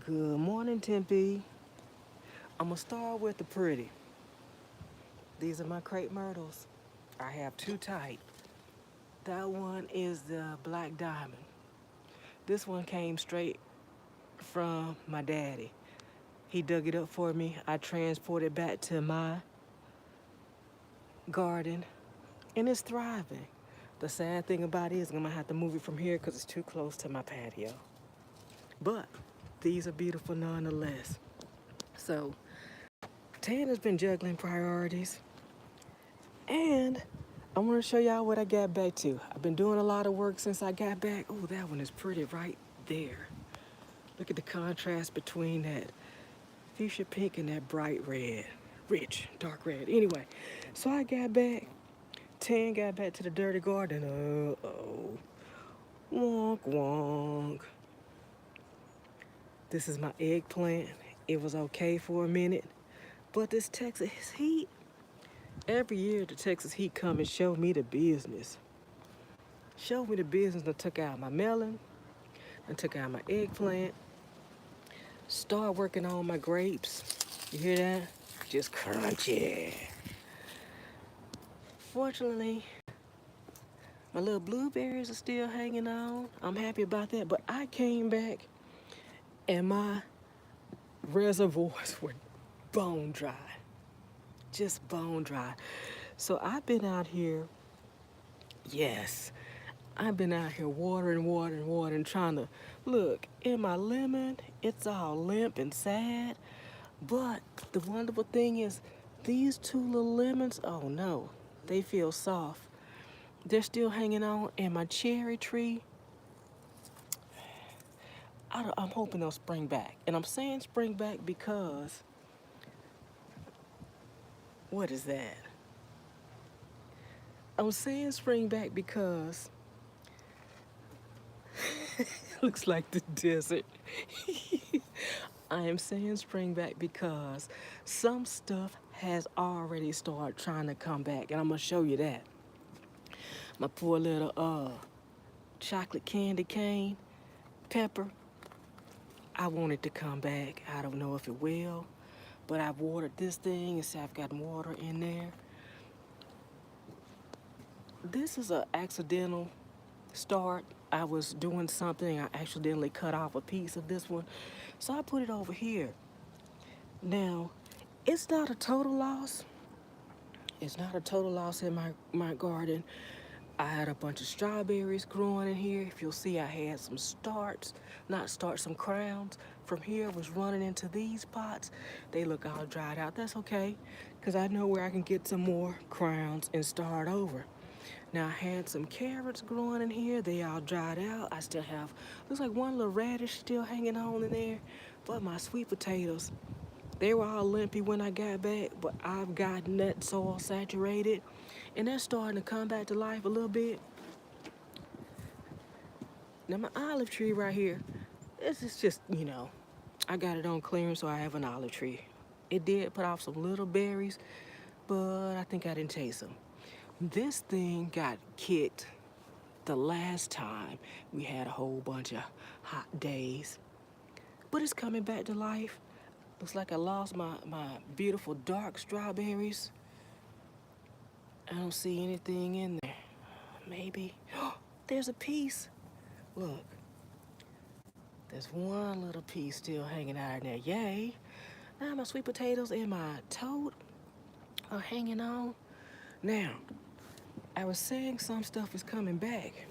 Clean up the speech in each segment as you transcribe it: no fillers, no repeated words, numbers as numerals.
Good morning, Tempe. I'm gonna start with the pretty. These are my crepe myrtles. I have two type. That one is the black diamond. This one came straight from my daddy. He dug it up for me. I transported it back to my garden, and it's thriving. The sad thing about it is I'm gonna have to move it from here because it's too close to my patio. But these are beautiful nonetheless. So Tan has been juggling priorities, and I want to show y'all what I got back to. I've been doing a lot of work since I got back. Oh, that one is pretty right there. Look at the contrast between that fuchsia pink and that bright red. Rich, dark red. Anyway, so I got back. Tan got back to the dirty garden. Uh-oh. Wonk, wonk. This is my eggplant. It was okay for a minute, but this Texas heat, every year the Texas heat come and show me the business. Show me the business. I took out my melon. I took out my eggplant. Start working on my grapes. You hear that? Just crunchy. Fortunately, my little blueberries are still hanging on. I'm happy about that. But I came back and my reservoirs were bone dry. Just bone dry. So I've been out here, yes, I've been out here watering, trying to look. In my lemon, it's all limp and sad. But the wonderful thing is, these two little lemons, oh no, they feel soft. They're still hanging on, and my cherry tree, I'm hoping they'll spring back. And I'm saying spring back because, what is that? I'm saying spring back because Looks like the desert. I am saying spring back because some stuff has already started trying to come back, and I'm gonna show you that. My poor little chocolate candy cane pepper. I want it to come back. I don't know if it will, but I've watered this thing and see I've got water in there. This is an accidental start. I was doing something, I accidentally cut off a piece of this one, so I put it over here. Now, it's not a total loss. It's not a total loss in my garden. I had a bunch of strawberries growing in here. If you'll see, I had some some crowns from here was running into these pots. They look all dried out. That's okay, because I know where I can get some more crowns and start over. Now, I had some carrots growing in here. They all dried out. I still have, looks like one little radish still hanging on in there. But my sweet potatoes, they were all limpy when I got back, but I've gotten that soil saturated, and they're starting to come back to life a little bit. Now, my olive tree right here, this is just, I got it on clearance, so I have an olive tree. It did put off some little berries, but I think I didn't taste them. This thing got kicked the last time we had a whole bunch of hot days, but it's coming back to life. Looks like I lost my beautiful dark strawberries. I don't see anything in there. Maybe. There's a piece. Look. There's one little piece still hanging out in there. Yay. Now my sweet potatoes and my toad are hanging on. Now, I was saying some stuff is coming back.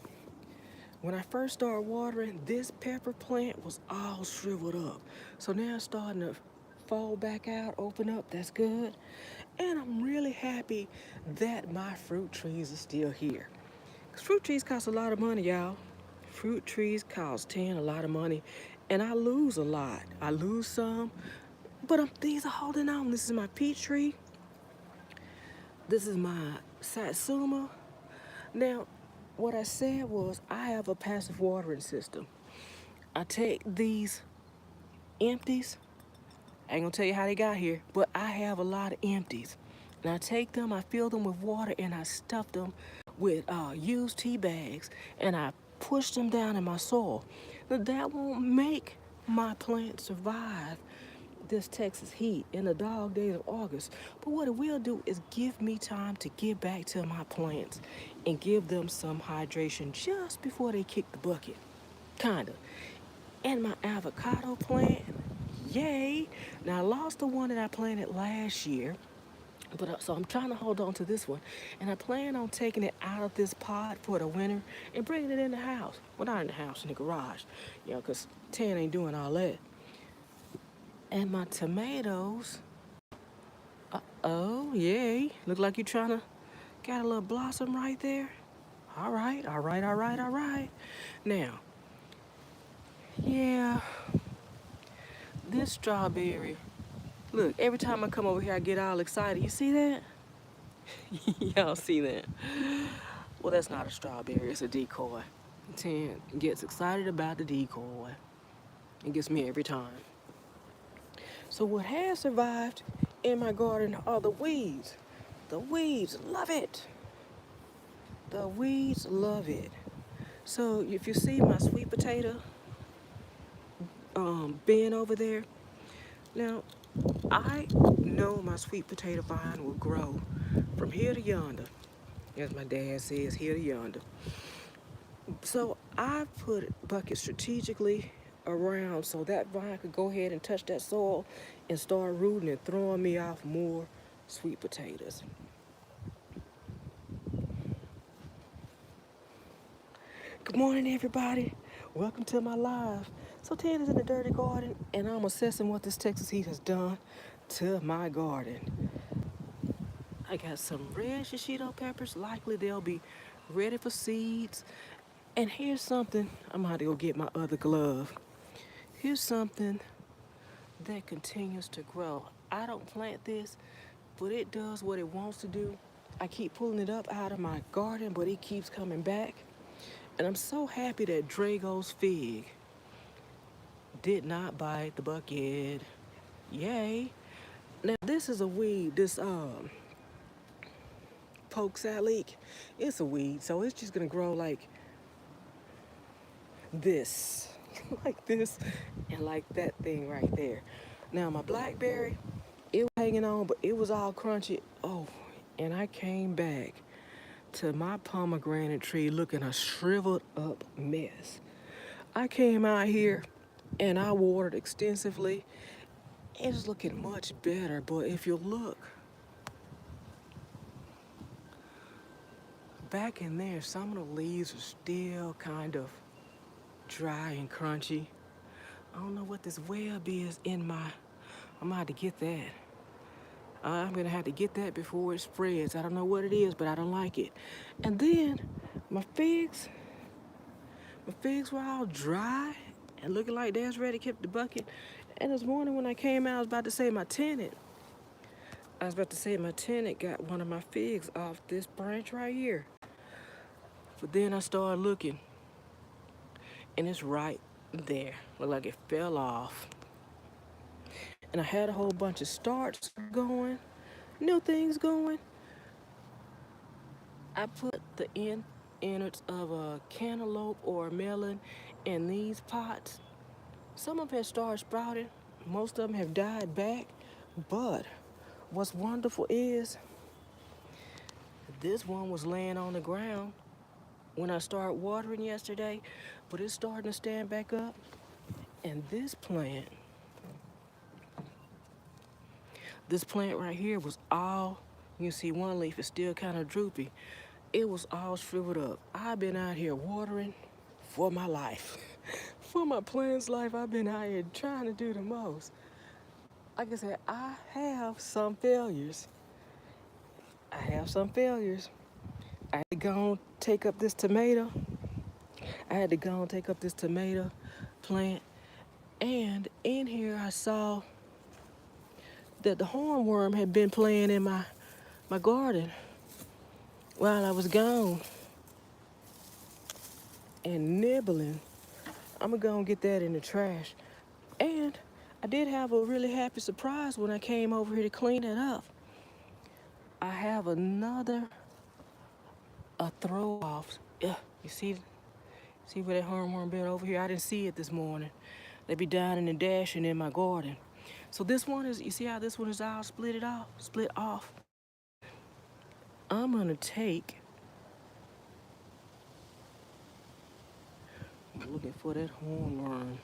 When I first started watering, this pepper plant was all shriveled up. So now it's starting to fall back out, open up. That's good. And I'm really happy that my fruit trees are still here. Because fruit trees cost a lot of money, y'all. Fruit trees cost a lot of money. And I lose a lot. I lose some, but these are holding on. This is my peach tree. This is my satsuma. Now, what I said was I have a passive watering system. I take these empties. I ain't gonna tell you how they got here, but I have a lot of empties. And I take them, I fill them with water, and I stuff them with used tea bags, and I push them down in my soil. Now, that won't make my plant survive this Texas heat in the dog days of August. But what it will do is give me time to get back to my plants and give them some hydration just before they kick the bucket. Kinda. And my avocado plant, yay. Now I lost the one that I planted last year. But so I'm trying to hold on to this one. And I plan on taking it out of this pot for the winter and bringing it in the house. Well, not in the house, in the garage. Because Tan ain't doing all that. And my tomatoes, oh, yay. Look like you're trying to, got a little blossom right there. All right, all right, all right, all right. Now, yeah, this strawberry, look, every time I come over here, I get all excited. You see that? Y'all see that? Well, that's not a strawberry, it's a decoy. Tan gets excited about the decoy. It gets me every time. So what has survived in my garden are the weeds. The weeds love it. The weeds love it. So if you see my sweet potato bin over there, now I know my sweet potato vine will grow from here to yonder. As my dad says, here to yonder. So I put buckets strategically around so that vine could go ahead and touch that soil and start rooting and throwing me off more sweet potatoes. Good morning, everybody. Welcome to my live. So Ted is in the dirty garden, and I'm assessing what this Texas heat has done to my garden. I got some red shishito peppers. Likely they'll be ready for seeds. And here's something. I'm gonna have to go get my other glove. Here's something that continues to grow. I don't plant this, but it does what it wants to do. I keep pulling it up out of my garden, but it keeps coming back. And I'm so happy that Drago's fig did not bite the bucket. Yay. Now this is a weed, this poke leek. It's a weed, so it's just gonna grow like this. Like this and like that thing right there. Now my blackberry, it was hanging on, but it was all crunchy. Oh, and I came back to my pomegranate tree looking a shriveled up mess. I came out here and I watered extensively. It's looking much better, but if you look back in there, some of the leaves are still kind of dry and crunchy. I don't know what this web is in my, I'm gonna have to get that. I'm gonna have to get that before it spreads. I don't know what it is, but I don't like it. And then my figs, my figs were all dry and looking like they was ready to keep the bucket. And this morning when I came out, I was about to say my tenant. Got one of my figs off this branch right here. But then I started looking, and it's right there. Looked like it fell off. And I had a whole bunch of starts going, new things going. I put the innards of a cantaloupe or a melon in these pots. Some of them have started sprouting. Most of them have died back. But what's wonderful is this one was laying on the ground when I started watering yesterday, but it's starting to stand back up. And this plant right here was all, you see one leaf is still kind of droopy. It was all shriveled up. I've been out here watering for my life. For my plant's life, I've been out here trying to do the most. Like I said, I have some failures. I had to go and take up this tomato. Plant. And in here I saw that the hornworm had been playing in my garden while I was gone and nibbling. I'm gonna go and get that in the trash. And I did have a really happy surprise when I came over here to clean it up. I have another throw off. Yeah, you see where that hornworm been over here? I didn't see it this morning. They be down in the dashing in my garden. So this one is, you see how this one is all split off? I'm gonna take, I'm looking for that hornworm.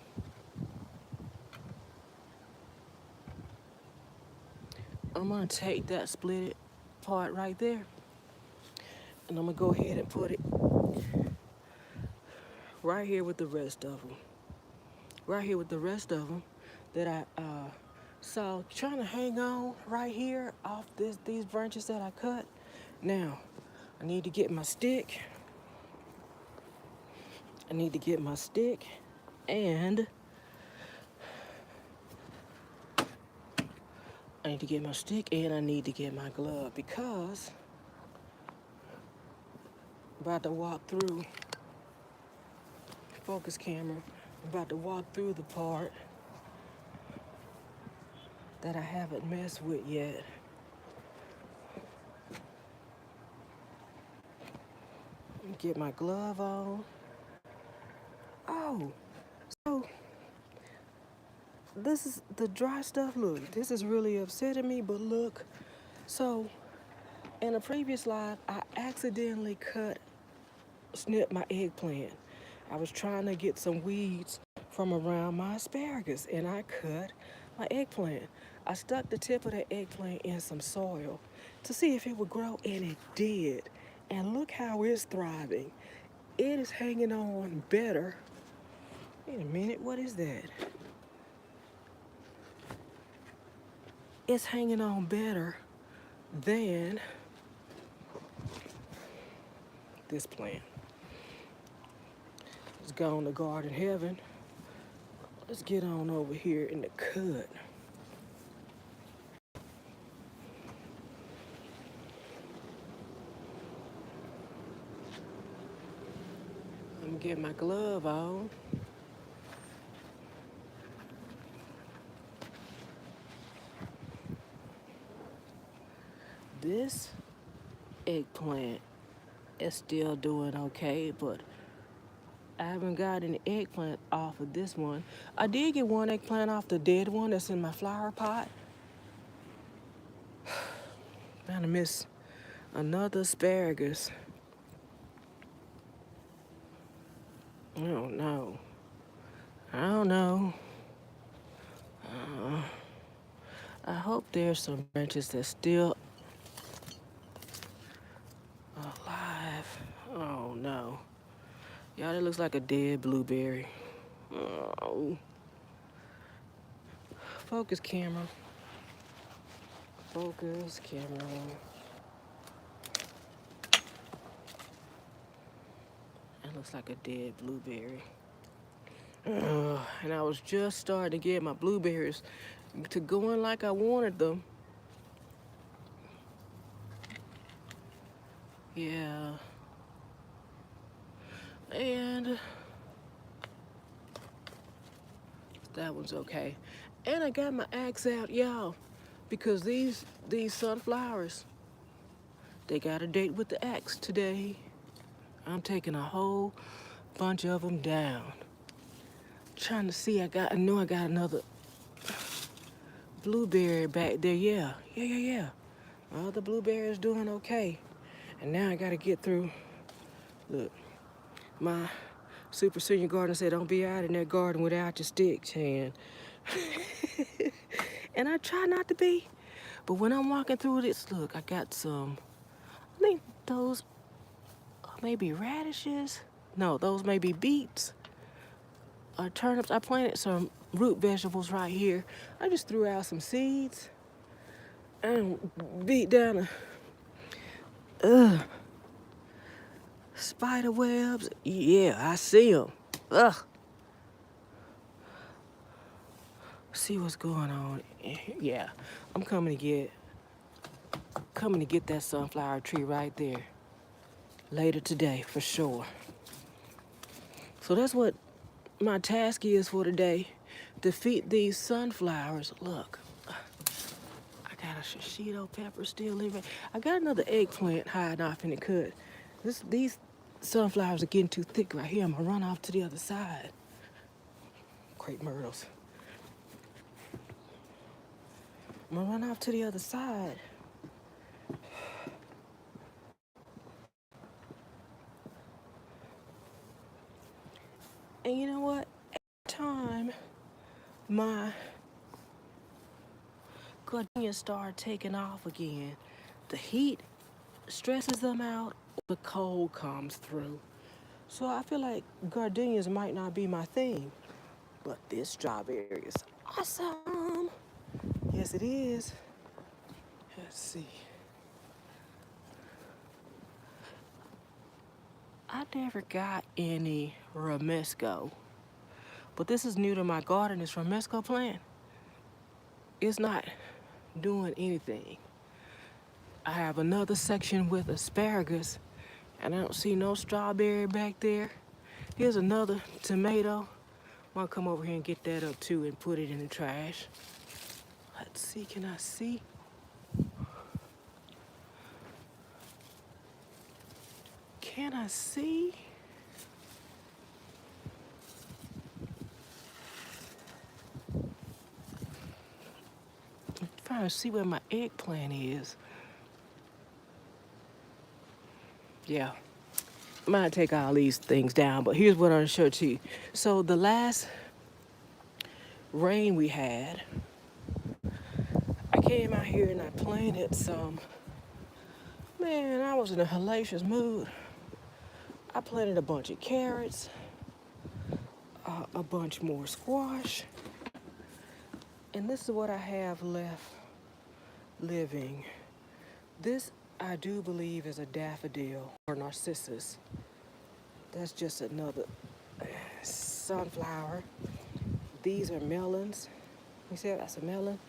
I'm gonna take that split part right there, and I'm gonna go ahead and put it right here with the rest of them. That I saw trying to hang on right here off these branches that I cut. Now, I need to get my stick. And I need to get my stick and I need to get my glove because I'm about to walk through, focus camera, I'm about to walk through the part that I haven't messed with yet. Get my glove on. Oh, so this is the dry stuff. Look, this is really upsetting me, but look. So in a previous live, I accidentally snipped my eggplant. I was trying to get some weeds from around my asparagus and I cut my eggplant. I stuck the tip of the eggplant in some soil to see if it would grow, and it did. And look how it's thriving. It is hanging on better. Wait a minute, what is that? It's hanging on better than this plant. Let's go on to Garden Heaven. Let's get on over here in the cut. I'm gonna get my glove on. This eggplant is still doing okay, but I haven't got any eggplant off of this one. I did get one eggplant off the dead one that's in my flower pot. Gonna miss another asparagus. I don't know. I don't know. I hope there's some branches that's still alive. Oh no. Y'all, that looks like a dead blueberry. Oh. Focus camera. Focus camera. That looks like a dead blueberry. And I was just starting to get my blueberries to going like I wanted them. Yeah. And that one's okay. And I got my axe out, y'all, because these sunflowers, they got a date with the axe today. I'm taking a whole bunch of them down. Trying to see, I know I got another blueberry back there. Yeah. All the blueberries doing okay. And now I gotta get through. Look, my super senior gardener said, don't be out in that garden without your stick, Chan. And I try not to be. But when I'm walking through this, look, I got some, I think those may be radishes. No, those may be beets or turnips. I planted some root vegetables right here. I just threw out some seeds and beat down spider webs. Yeah, I see them. Ugh. See what's going on. Yeah, I'm coming to get that sunflower tree right there later today for sure. So that's what my task is for today, to feed these sunflowers. Look, I got a shishito pepper still in it. I got another eggplant hiding off in the cut. These sunflowers are getting too thick right here. I'm gonna run off to the other side. Crepe myrtles. I'm gonna run off to the other side. And you know what? Every time my gardenias start taking off again, the heat stresses them out, the cold comes through. So I feel like gardenias might not be my thing, but this strawberry is awesome. Yes, it is. Let's see. I never got any romesco, but this is new to my garden. This romesco plant, it's not doing anything. I have another section with asparagus, and I don't see no strawberry back there. Here's another tomato. I'm gonna come over here and get that up too and put it in the trash. Let's see, can I see? Can I see? I'm trying to see where my eggplant is. Yeah, I might take all these things down, but here's what I'm gonna show to you. So the last rain we had, I came out here and I planted some. Man, I was in a hellacious mood. I planted a bunch of carrots, a bunch more squash, and this is what I have left living. This, I do believe, is a daffodil or narcissus. That's just another sunflower. These are melons. You see that's a melon?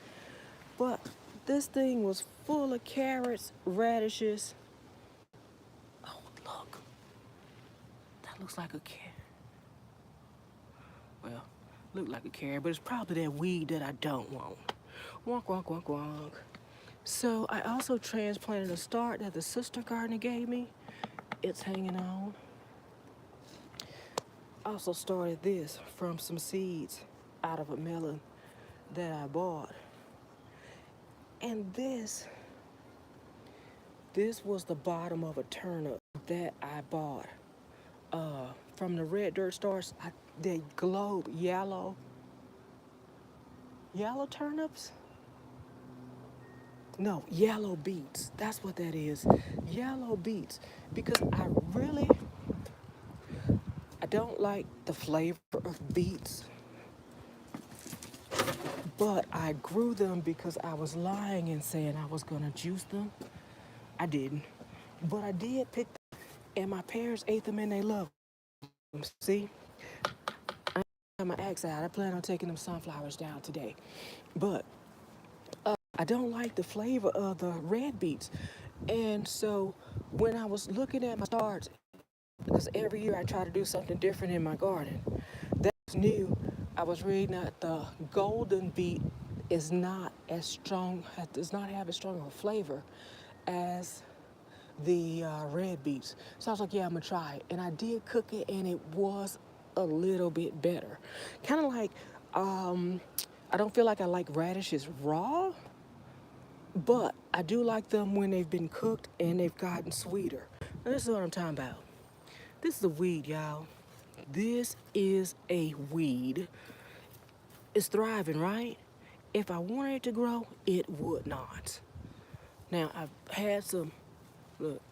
But this thing was full of carrots, radishes. Oh, look. That looks like a carrot. Well, look like a carrot, but it's probably that weed that I don't want. Wonk, wonk, wonk, wonk. So I also transplanted a start that the sister gardener gave me. It's hanging on. I also started this from some seeds out of a melon that I bought. And this was the bottom of a turnip that I bought from the red dirt stores. They glowed yellow turnips. No, yellow beets. That's what that is. Yellow beets. Because I don't like the flavor of beets, but I grew them because I was lying and saying I was gonna juice them. I didn't, but I did pick them, and my parents ate them and they loved them. See, I'm my axe out. I plan on taking them sunflowers down today, but I don't like the flavor of the red beets, and so when I was looking at my starts, because every year I try to do something different in my garden. That was new. I was reading that the golden beet is not as strong, does not have as strong of a flavor as the red beets. So I was like, yeah, I'm gonna try it. And I did cook it and it was a little bit better. Kind of like, I don't feel like I like radishes raw, but I do like them when they've been cooked and they've gotten sweeter. Now, this is what I'm talking about. This is a weed, y'all. This is a weed. It's thriving, right? If I wanted it to grow, it would not. Now, look,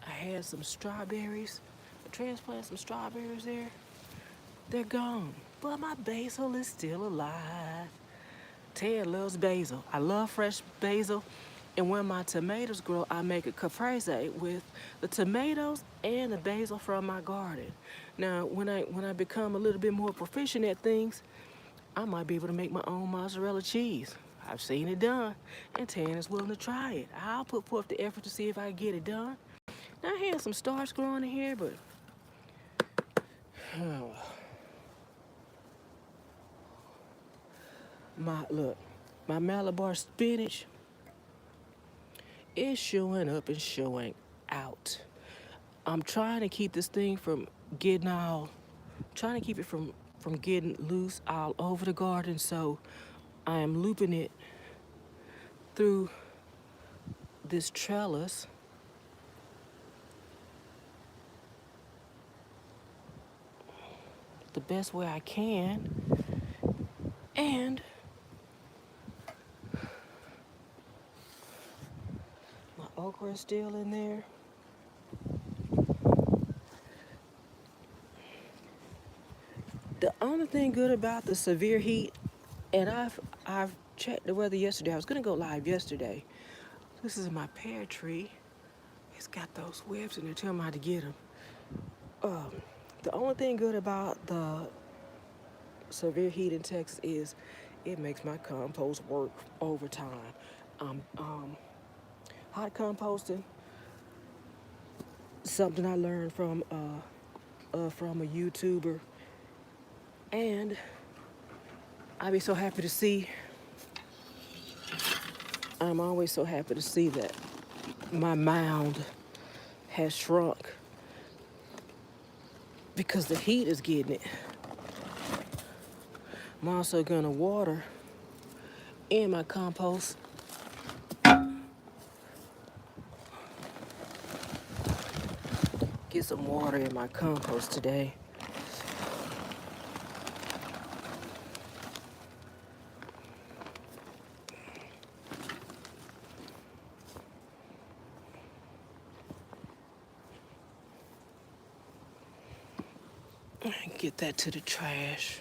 I had some strawberries. I transplanted some strawberries there. They're gone. But my basil is still alive. Ted loves basil. I love fresh basil. And when my tomatoes grow, I make a caprese with the tomatoes and the basil from my garden. Now, when I become a little bit more proficient at things, I might be able to make my own mozzarella cheese. I've seen it done, and Tan is willing to try it. I'll put forth the effort to see if I can get it done. Now, I had some starch growing in here, but my Malabar spinach is showing up and showing out. I'm trying to keep this thing from getting trying to keep it from getting loose all over the garden, so I am looping it through this trellis. The best way I can. And my okra is still in there. The only thing good about the severe heat, and I've checked the weather yesterday. I was gonna go live yesterday. This is my pear tree. It's got those webs in there. Tell me how to get them. The only thing good about the severe heat in Texas is it makes my compost work overtime. Hot composting, something I learned from a YouTuber, and I'd be so happy to see. I'm always so happy to see that my mound has shrunk because the heat is getting it. I'm also gonna water in my compost. Get some water in my compost today. Get that to the trash.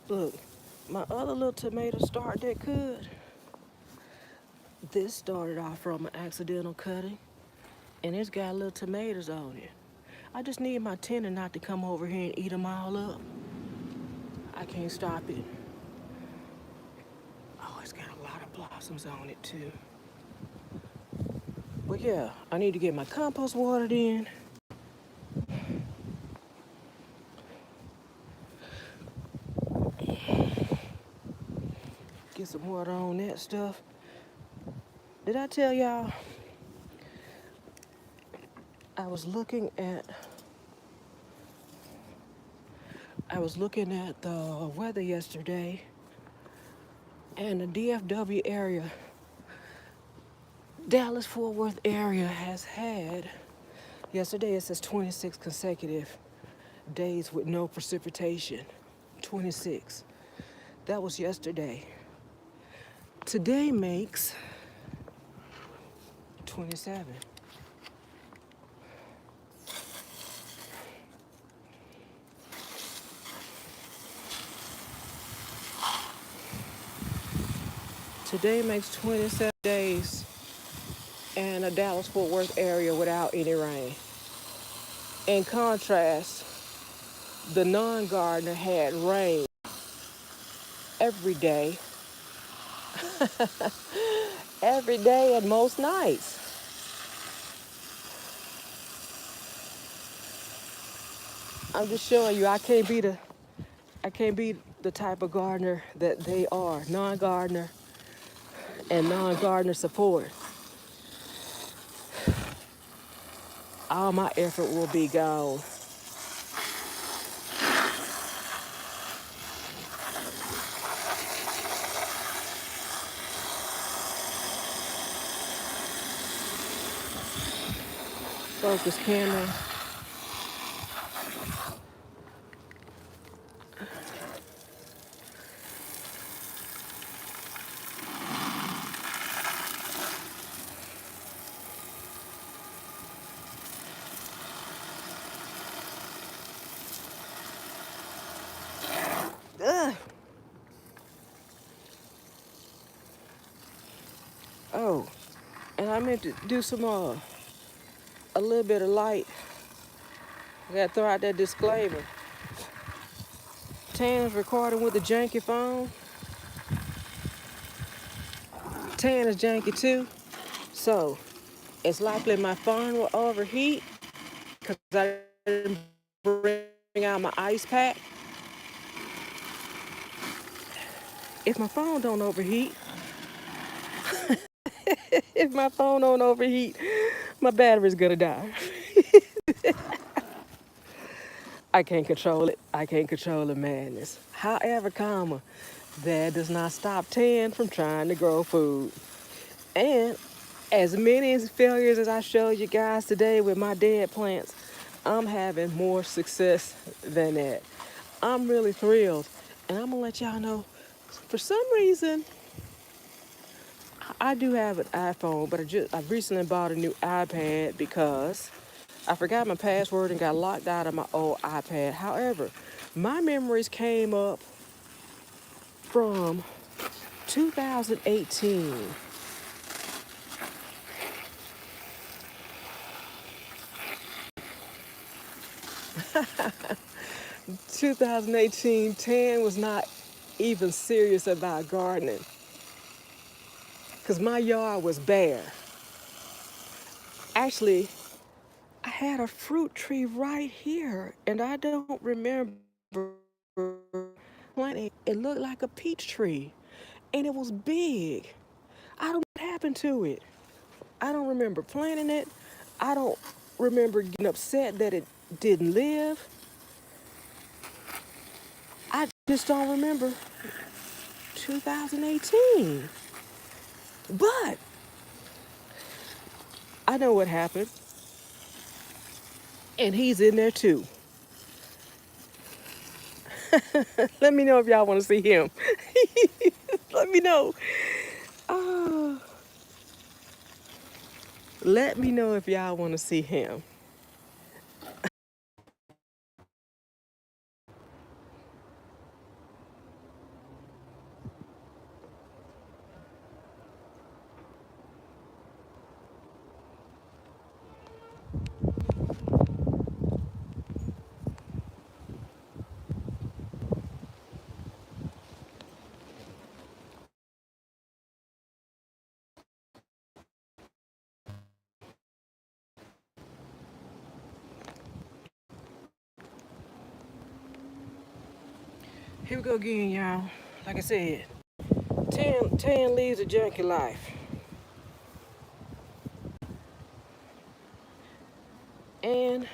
Look, my other little tomato start that could. This started off from an accidental cutting, and it's got little tomatoes on it. I just need my tenant not to come over here and eat them all up. I can't stop it. Oh, it's got a lot of blossoms on it too. But yeah, I need to get my compost watered in. Get some water on that stuff. Did I tell y'all I was looking at the weather yesterday, and the DFW area, Dallas-Fort Worth area, has had, yesterday it says 26 consecutive days with no precipitation. 26. That was yesterday. Today makes 27. Today makes 27 days in the Dallas-Fort Worth area without any rain. In contrast, the non-gardener had rain every day, every day and most nights. I'm just showing you I can't be the type of gardener that they are, non-gardener and non-gardener support. All my effort will be gone. Focus camera. Ugh. Oh, and I meant to do some a little bit of light. I gotta throw out that disclaimer. Tan is recording with a janky phone. Tan is janky too. So it's likely my phone will overheat because I didn't bring out my ice pack. If my phone don't overheat, if my phone don't overheat, my battery's gonna die. I can't control it. I can't control the madness. However, that does not stop Tan from trying to grow food. And as many failures as I showed you guys today with my dead plants, I'm having more success than that. I'm really thrilled. And I'm gonna let y'all know, for some reason, I do have an iPhone, but I recently bought a new iPad because I forgot my password and got locked out of my old iPad. However, my memories came up from 2018. 2018, Tan was not even serious about gardening because my yard was bare. Actually, I had a fruit tree right here, and I don't remember planting. It looked like a peach tree, and it was big. I don't know what happened to it. I don't remember planting it. I don't remember getting upset that it didn't live. I just don't remember 2018. But I know what happened. And he's in there too. Let me know if y'all want to see him. Let me know. Oh, let me know if y'all want to see him. Here we go again, y'all. Like I said, 10 leaves of junkie life. And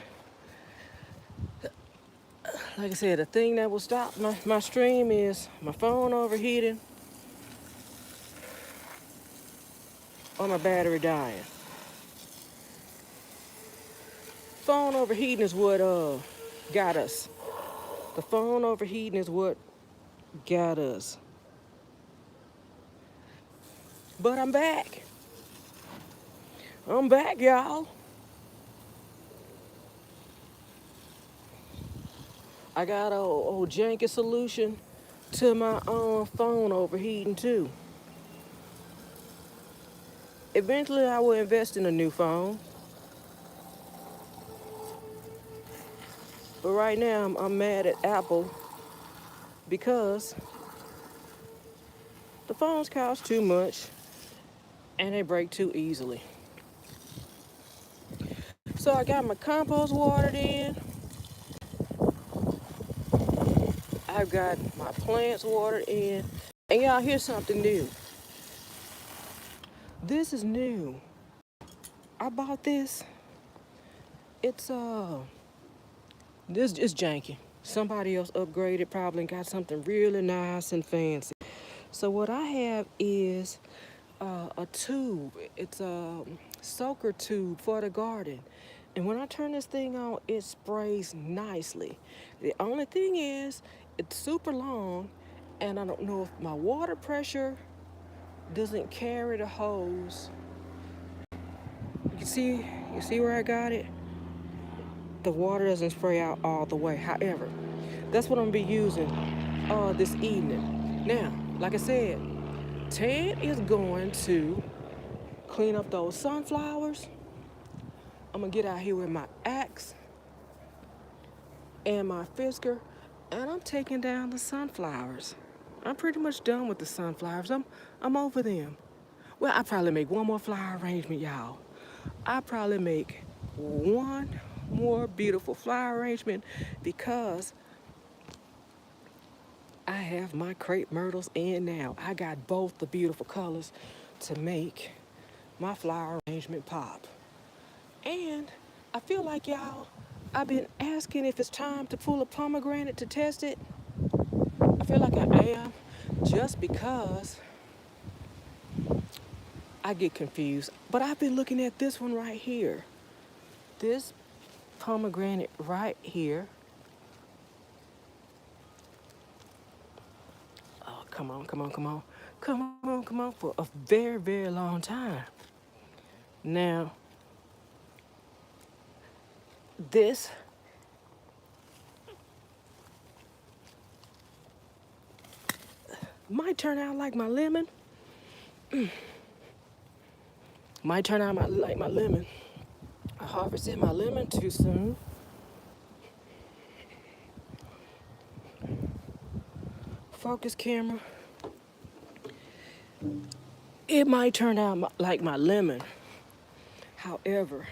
like I said, the thing that will stop my stream is my phone overheating or my battery dying. Phone overheating is what got us. The phone overheating is what got us. But I'm back. I'm back, y'all. I got a old janky solution to my phone overheating too. Eventually, I will invest in a new phone. But right now, I'm mad at Apple because the phones cost too much and they break too easily. So I got my compost watered in. I've got my plants watered in. And y'all, here's something new. This is new. I bought this. It's this is janky. Somebody else upgraded probably and got something really nice and fancy. So what I have is a tube. It's a soaker tube for the garden. And when I turn this thing on, it sprays nicely. The only thing is, it's super long, and I don't know if my water pressure doesn't carry the hose. You see where I got it? The water doesn't spray out all the way. However, that's what I'm gonna be using this evening. Now, like I said, Ted is going to clean up those sunflowers. I'm gonna get out here with my axe and my fisker, and I'm taking down the sunflowers. I'm pretty much done with the sunflowers. I'm over them. Well, I probably make one more flower arrangement, y'all. I probably make one more beautiful flower arrangement because I have my crepe myrtles in now. I got both the beautiful colors to make my flower arrangement pop. And I feel like y'all, I've been asking if it's time to pull a pomegranate to test it. I feel like I am just because I get confused. But I've been looking at this one right here. This pomegranate right here. Oh, come on, come on, come on. Come on, come on, for a very, very long time. Now, this might turn out like my lemon. Might turn out like my lemon. I harvested my lemon too soon. Focus camera. It might turn out like my lemon. However,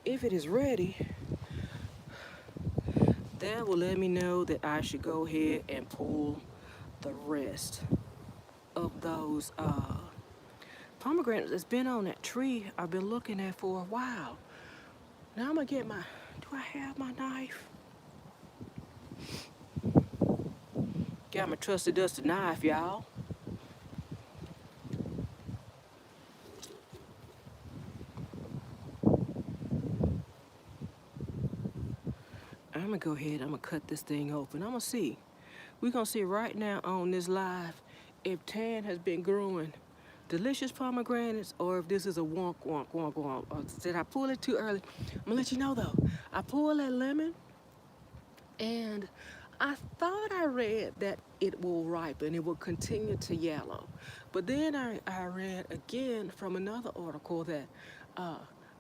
if it is ready, that will let me know that I should go ahead and pull the rest of those pomegranates that's been on that tree I've been looking at for a while. Now I'm gonna get my, do I have my knife? Got my trusty dusty knife, y'all. I'm gonna go ahead, I'm gonna cut this thing open. I'm gonna see. We're gonna see right now on this live if Tan has been growing delicious pomegranates or if this is a wonk, wonk, wonk, wonk. Or did I pull it too early? I'm gonna let you know though. I pulled that lemon and I thought I read that it will ripen, it will continue to yellow. But then I read again from another article that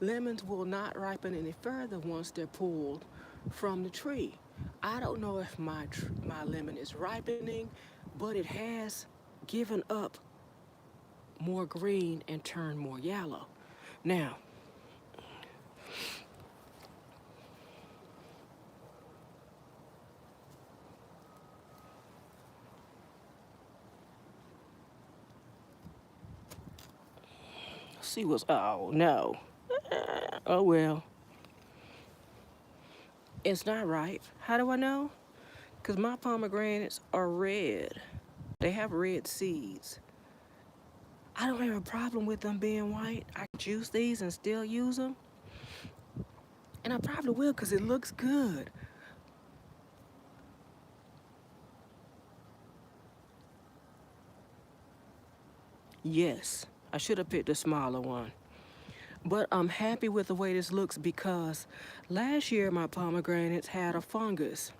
lemons will not ripen any further once they're pulled from the tree. I don't know if my lemon is ripening, but it has given up more green and turned more yellow. Now, see what's, oh no. Oh well. It's not ripe. How do I know? Because my pomegranates are red. They have red seeds. I don't have a problem with them being white. I can juice these and still use them. And I probably will because it looks good. Yes, I should have picked a smaller one. But I'm happy with the way this looks because last year my pomegranates had a fungus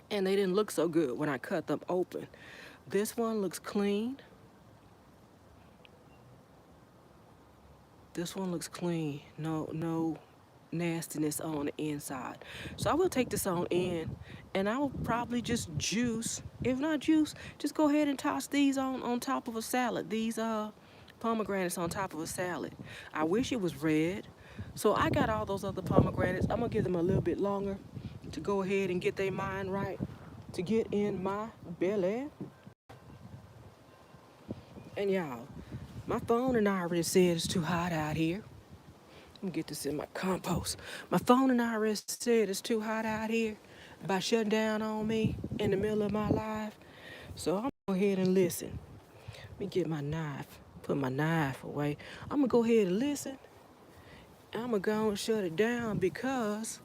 and they didn't look so good when I cut them open. This one looks clean. This one looks clean. No nastiness on the inside. So I will take this on in and I will probably just juice. If not juice, just go ahead and toss these on top of a salad. These pomegranates on top of a salad. I wish it was red. So I got all those other pomegranates. I'm gonna give them a little bit longer to go ahead and get their mind right, to get in my belly. And y'all, my phone and I already said it's too hot out here. Let me get this in my compost. My phone and I already said it's too hot out here by shutting down on me in the middle of my life. So I'm gonna go ahead and listen. Let me get my knife, put my knife away. I'm gonna go ahead and listen. I'm gonna go and shut it down because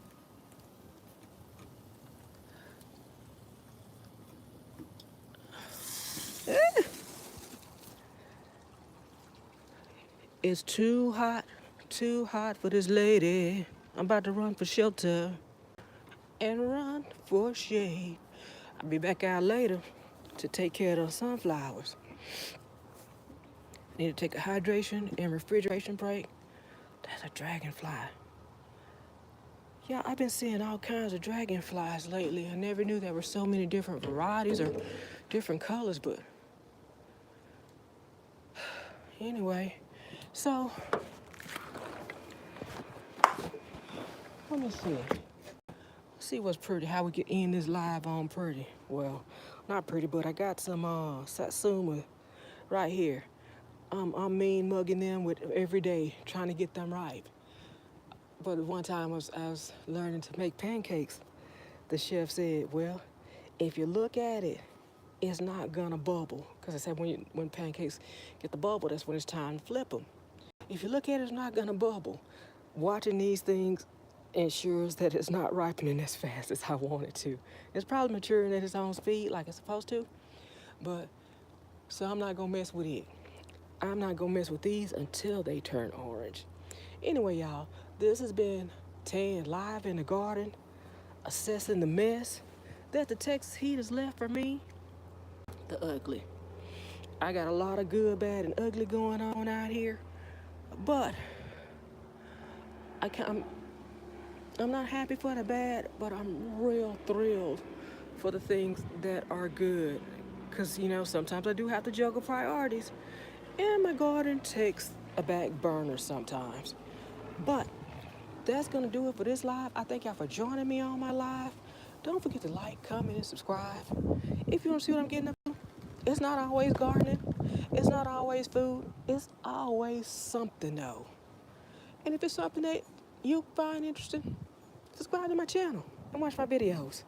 it's too hot for this lady. I'm about to run for shelter and run for shade. I'll be back out later to take care of those sunflowers. Need to take a hydration and refrigeration break. That's a dragonfly. Yeah, I've been seeing all kinds of dragonflies lately. I never knew there were so many different varieties or different colors, but anyway, so let me see. See what's pretty, how we can end this live on pretty. Well, not pretty, but I got some satsuma right here. I'm mean mugging them with every day, trying to get them ripe. But one time I was learning to make pancakes. The chef said, well, if you look at it, it's not gonna bubble. Because I said when pancakes get the bubble, that's when it's time to flip them. If you look at it, it's not gonna bubble. Watching these things ensures that it's not ripening as fast as I want it to. It's probably maturing at its own speed like it's supposed to, but so I'm not gonna mess with it. I'm not gonna mess with these until they turn orange. Anyway, y'all, this has been Tan live in the garden, assessing the mess that the Texas heat has left for me, the ugly. I got a lot of good, bad, and ugly going on out here, but I'm not happy for the bad, but I'm real thrilled for the things that are good. Because, you know, sometimes I do have to juggle priorities. And my garden takes a back burner sometimes. But that's going to do it for this live. I thank y'all for joining me on my live. Don't forget to like, comment, and subscribe. If you want to see what I'm getting up to, it's not always gardening. It's not always food. It's always something, though. And if it's something that you find interesting, subscribe to my channel and watch my videos.